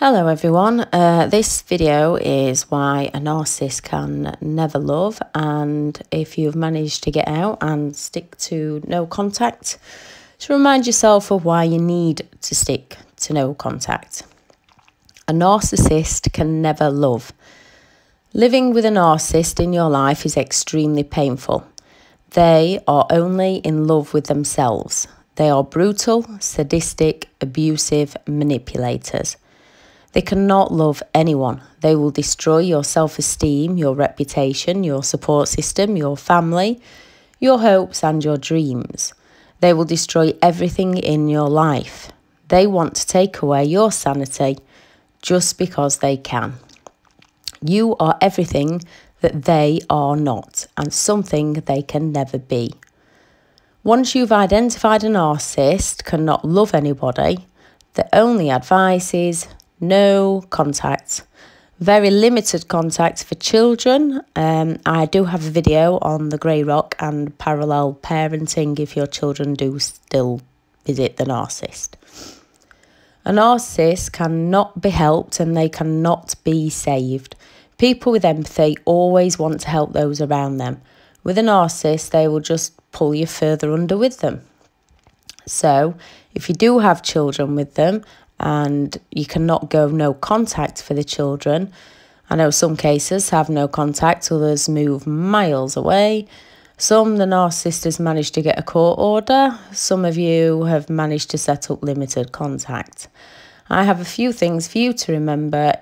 Hello everyone, this video is why a narcissist can never love, and if you've managed to get out and stick to no contact, to remind yourself of why you need to stick to no contact. A narcissist can never love. Living with a narcissist in your life is extremely painful. They are only in love with themselves. They are brutal, sadistic, abusive manipulators. They cannot love anyone. They will destroy your self-esteem, your reputation, your support system, your family, your hopes and your dreams. They will destroy everything in your life. They want to take away your sanity just because they can. You are everything that they are not, and something they can never be. Once you've identified a narcissist cannot love anybody, the only advice is no contact. Very limited contact for children. I do have a video on the grey rock and parallel parenting if your children do still visit the narcissist. A narcissist cannot be helped and they cannot be saved. People with empathy always want to help those around them. With a narcissist, they will just pull you further under with them. So, if you do have children with them, and you cannot go no contact for the children. I know some cases have no contact, others move miles away. Some, the narcissist has managed to get a court order. Some of you have managed to set up limited contact. I have a few things for you to remember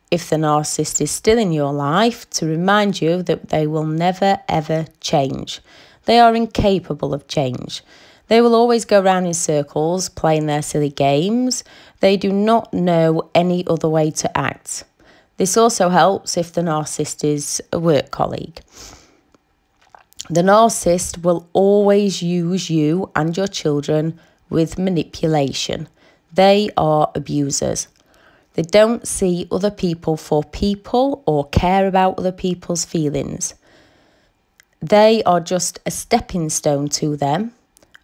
if the narcissist is still in your life, to remind you that they will never ever change. They are incapable of change. They will always go round in circles, playing their silly games. They do not know any other way to act. This also helps if the narcissist is a work colleague. The narcissist will always use you and your children with manipulation. They are abusers. They don't see other people for people or care about other people's feelings. They are just a stepping stone to them.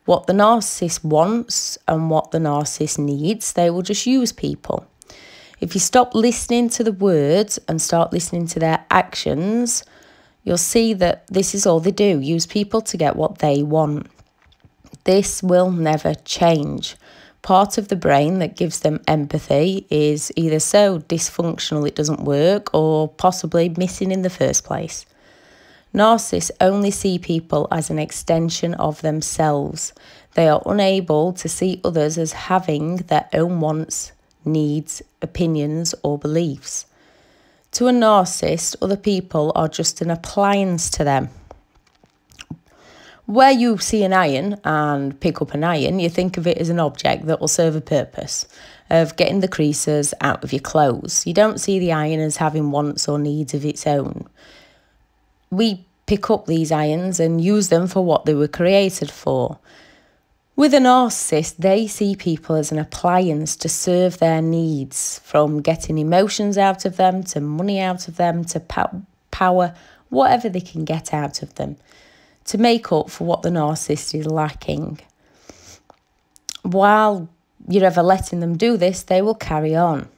What the narcissist wants and what the narcissist needs, they will just use people. If you stop listening to the words and start listening to their actions, you'll see that this is all they do, use people to get what they want. This will never change. Part of the brain that gives them empathy is either so dysfunctional it doesn't work or possibly missing in the first place. Narcissists only see people as an extension of themselves. They are unable to see others as having their own wants, needs, opinions or beliefs. To a narcissist, other people are just an appliance to them. Where you see an iron and pick up an iron, you think of it as an object that will serve a purpose of getting the creases out of your clothes. You don't see the iron as having wants or needs of its own. We pick up these irons and use them for what they were created for. With a narcissist, they see people as an appliance to serve their needs, from getting emotions out of them, to money out of them, to power, whatever they can get out of them, to make up for what the narcissist is lacking. While you're ever letting them do this, they will carry on.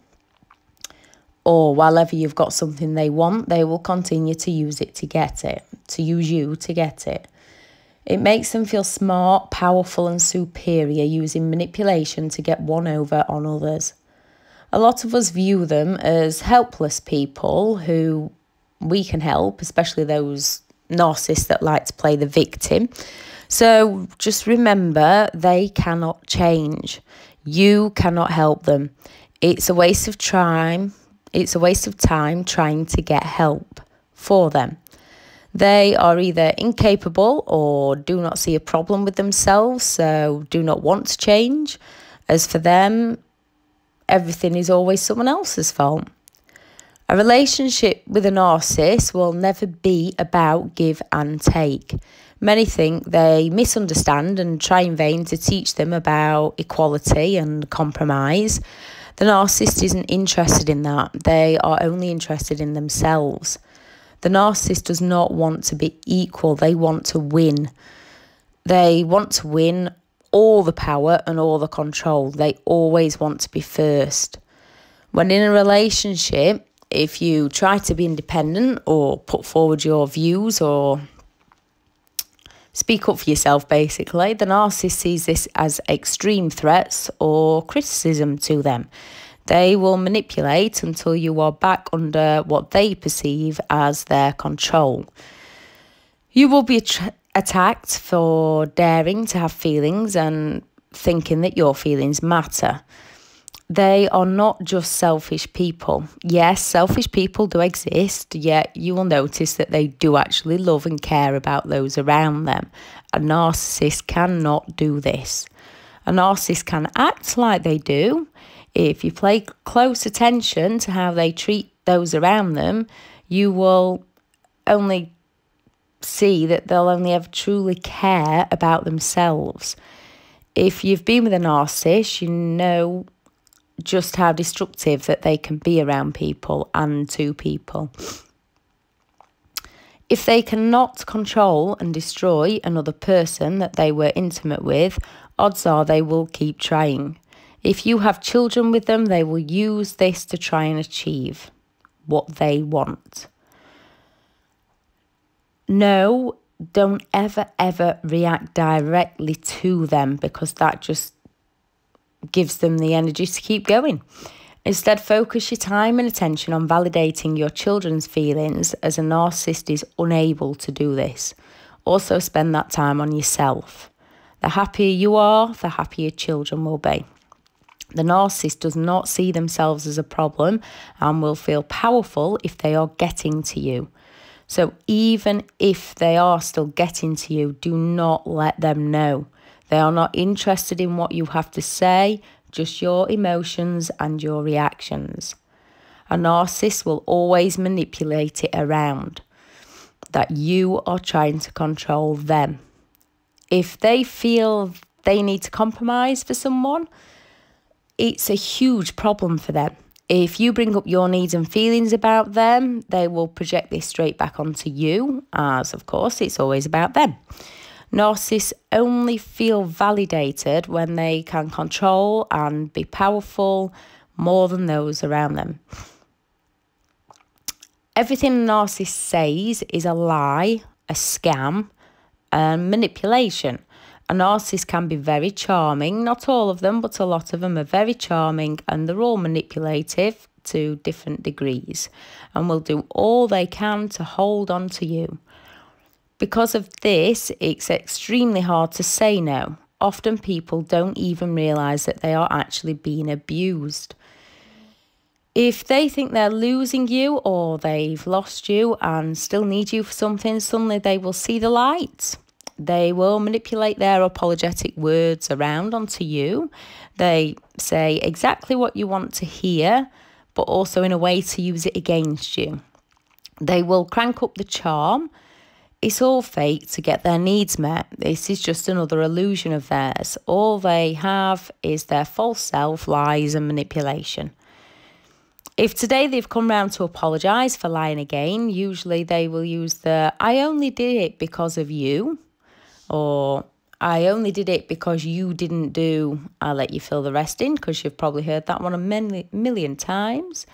Or while ever you've got something they want, they will continue to use it to get it, to use you to get it. It makes them feel smart, powerful and superior, using manipulation to get one over on others. A lot of us view them as helpless people who we can help, especially those narcissists that like to play the victim. So just remember, they cannot change. You cannot help them. It's a waste of time. It's a waste of time trying to get help for them. They are either incapable or do not see a problem with themselves, so do not want to change. As for them, everything is always someone else's fault. A relationship with a narcissist will never be about give and take. Many think they misunderstand and try in vain to teach them about equality and compromise. The narcissist isn't interested in that. They are only interested in themselves. The narcissist does not want to be equal. They want to win. They want to win all the power and all the control. They always want to be first. When in a relationship, if you try to be independent or put forward your views or speak up for yourself, basically, the narcissist sees this as extreme threats or criticism to them. They will manipulate until you are back under what they perceive as their control. You will be attacked for daring to have feelings and thinking that your feelings matter. They are not just selfish people. Yes, selfish people do exist, yet you will notice that they do actually love and care about those around them. A narcissist cannot do this. A narcissist can act like they do. If you pay close attention to how they treat those around them, you will only see that they'll only ever truly care about themselves. If you've been with a narcissist, you know just how destructive that they can be around people and to people. If they cannot control and destroy another person that they were intimate with, odds are they will keep trying. If you have children with them, they will use this to try and achieve what they want. No, don't ever react directly to them, because that just gives them the energy to keep going. Instead, focus your time and attention on validating your children's feelings, as a narcissist is unable to do this. Also, spend that time on yourself. The happier you are, the happier children will be. The narcissist does not see themselves as a problem and will feel powerful if they are getting to you. So even if they are still getting to you, do not let them know. They are not interested in what you have to say, just your emotions and your reactions. A narcissist will always manipulate it around that you are trying to control them. If they feel they need to compromise for someone, it's a huge problem for them. If you bring up your needs and feelings about them, they will project this straight back onto you, as of course it's always about them. Narcissists only feel validated when they can control and be powerful more than those around them. Everything a narcissist says is a lie, a scam, and manipulation. A narcissist can be very charming, not all of them, but a lot of them are very charming, and they're all manipulative to different degrees and will do all they can to hold on to you. Because of this, it's extremely hard to say no. Often people don't even realise that they are actually being abused. If they think they're losing you or they've lost you and still need you for something, suddenly they will see the light. They will manipulate their apologetic words around onto you. They say exactly what you want to hear, but also in a way to use it against you. They will crank up the charm. It's all fake to get their needs met. This is just another illusion of theirs. All they have is their false self, lies and manipulation. If today they've come round to apologise for lying again, usually they will use the "I only did it because of you," or "I only did it because you didn't do, I'll let you fill the rest in," because you've probably heard that one a million times.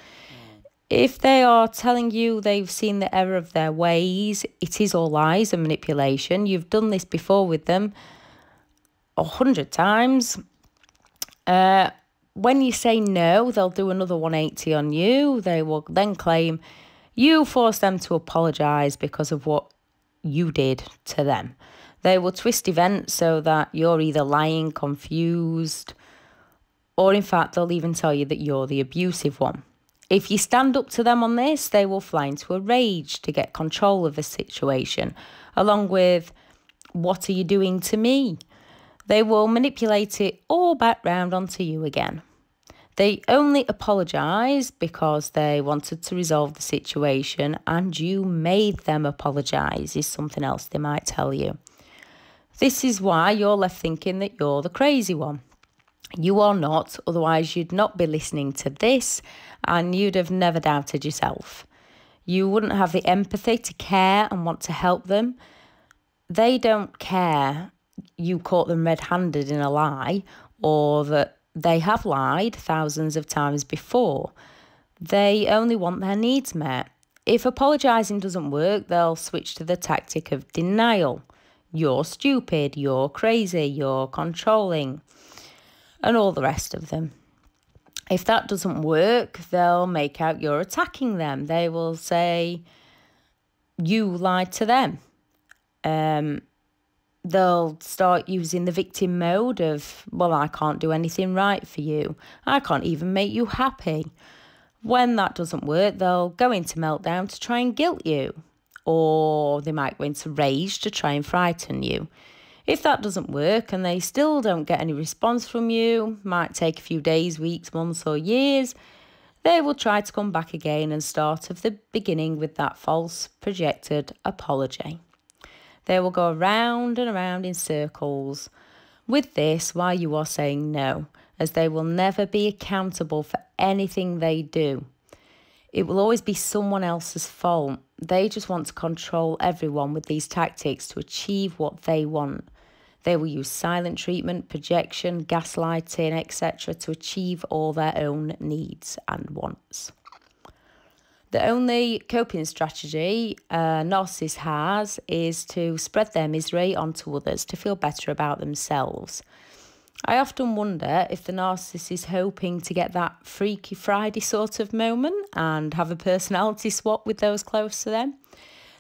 If they are telling you they've seen the error of their ways, it is all lies and manipulation. You've done this before with them 100 times. When you say no, they'll do another 180 on you. They will then claim you forced them to apologise because of what you did to them. They will twist events so that you're either lying, confused, or in fact, they'll even tell you that you're the abusive one. If you stand up to them on this, they will fly into a rage to get control of the situation, along with, "What are you doing to me?" They will manipulate it all back round onto you again. They only apologise because they wanted to resolve the situation and you made them apologise, is something else they might tell you. This is why you're left thinking that you're the crazy one. You are not, otherwise you'd not be listening to this and you'd have never doubted yourself. You wouldn't have the empathy to care and want to help them. They don't care you caught them red-handed in a lie, or that They have lied thousands of times before. They only want their needs met. If apologising doesn't work, they'll switch to the tactic of denial. You're stupid, you're crazy, you're controlling, and all the rest of them. If that doesn't work, they'll make out you're attacking them. They will say you lied to them. They'll start using the victim mode of, well, I can't do anything right for you. I can't even make you happy. When that doesn't work, they'll go into meltdown to try and guilt you. Or they might go into rage to try and frighten you. If that doesn't work and they still don't get any response from you, might take a few days, weeks, months or years, they will try to come back again and start at the beginning with that false projected apology. They will go around and around in circles with this while you are saying no, as they will never be accountable for anything they do. It will always be someone else's fault. They just want to control everyone with these tactics to achieve what they want. They will use silent treatment, projection, gaslighting, etc. to achieve all their own needs and wants. The only coping strategy a narcissist has is to spread their misery onto others to feel better about themselves. I often wonder if the narcissist is hoping to get that Freaky Friday sort of moment and have a personality swap with those close to them.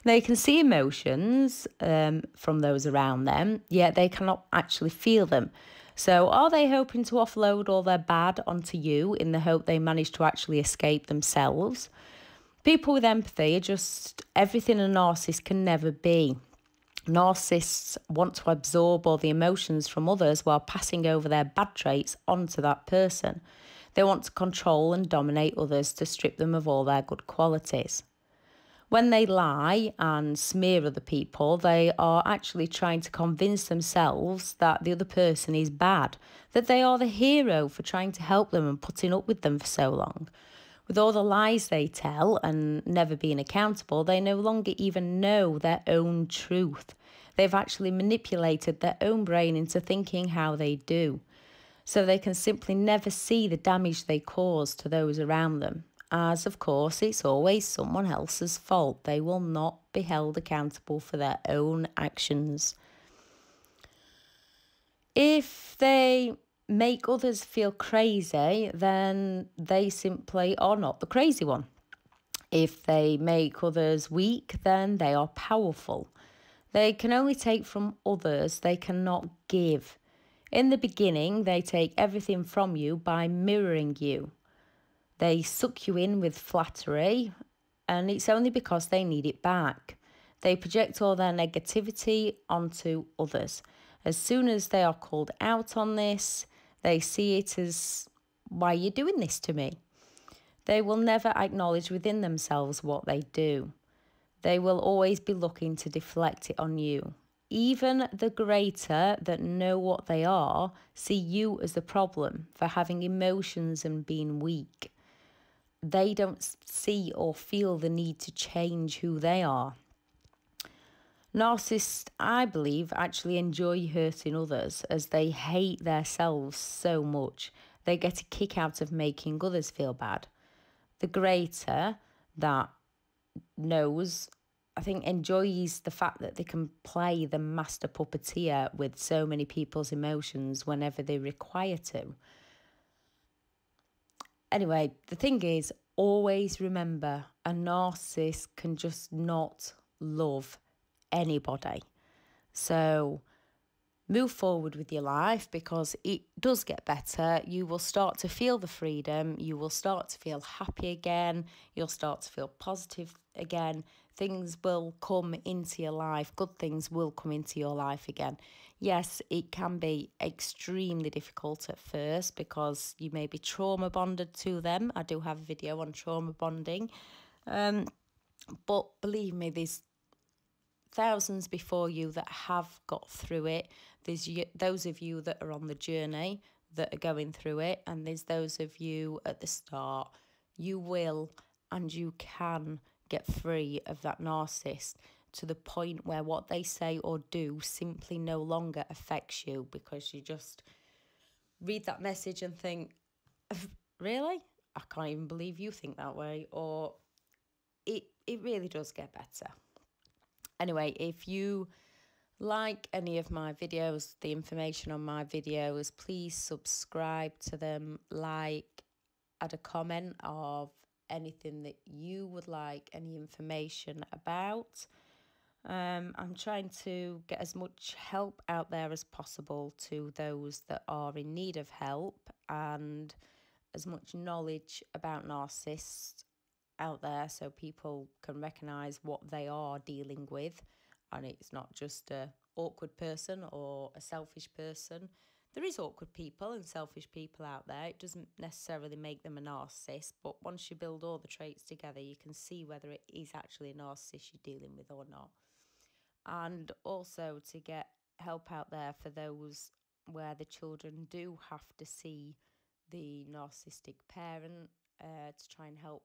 They can see emotions from those around them, yet they cannot actually feel them. So are they hoping to offload all their bad onto you in the hope they manage to actually escape themselves? People with empathy are just everything a narcissist can never be. Narcissists want to absorb all the emotions from others while passing over their bad traits onto that person. They want to control and dominate others to strip them of all their good qualities. When they lie and smear other people, they are actually trying to convince themselves that the other person is bad, that they are the hero for trying to help them and putting up with them for so long. With all the lies they tell and never being accountable, they no longer even know their own truth. They've actually manipulated their own brain into thinking how they do. So they can simply never see the damage they cause to those around them. As, of course, it's always someone else's fault. They will not be held accountable for their own actions. If they make others feel crazy, then they simply are not the crazy one. If they make others weak, then they are powerful. They can only take from others, they cannot give. In the beginning, they take everything from you by mirroring you. They suck you in with flattery, and it's only because they need it back. They project all their negativity onto others. As soon as they are called out on this, they see it as, why are you doing this to me? They will never acknowledge within themselves what they do. They will always be looking to deflect it on you. Even the greater that know what they are see you as the problem for having emotions and being weak. They don't see or feel the need to change who they are. Narcissists, I believe, actually enjoy hurting others as they hate themselves so much. They get a kick out of making others feel bad. The greater that knows, I think, enjoys the fact that they can play the master puppeteer with so many people's emotions whenever they require to. Anyway, the thing is, always remember, a narcissist can just not love anybody. So move forward with your life because it does get better. You will start to feel the freedom. You will start to feel happy again. You'll start to feel positive again. Things will come into your life. Good things will come into your life again. Yes, it can be extremely difficult at first because you may be trauma bonded to them. I do have a video on trauma bonding. But believe me, there's thousands before you that have got through it. There's those of you that are on the journey that are going through it, and there's those of you at the start. You will and you can get free of that narcissist to the point where what they say or do simply no longer affects you because you just read that message and think, really? I can't even believe you think that way. Or it really does get better. Anyway, if you like any of my videos, the information on my videos, please subscribe to them, add a comment of anything that you would like any information about. I'm trying to get as much help out there as possible to those that are in need of help, and as much knowledge about narcissists out there so people can recognise what they are dealing with, and it's not just a awkward person or a selfish person. There is awkward people and selfish people out there. It doesn't necessarily make them a narcissist, but once you build all the traits together, you can see whether it is actually a narcissist you're dealing with or not. And also to get help out there for those where the children do have to see the narcissistic parent, to try and help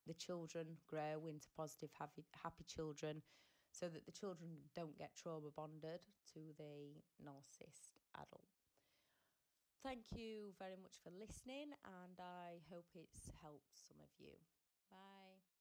the children grow into positive, happy children, so that the children don't get trauma bonded to the narcissist adult. Thank you very much for listening, and I hope it's helped some of you. Bye.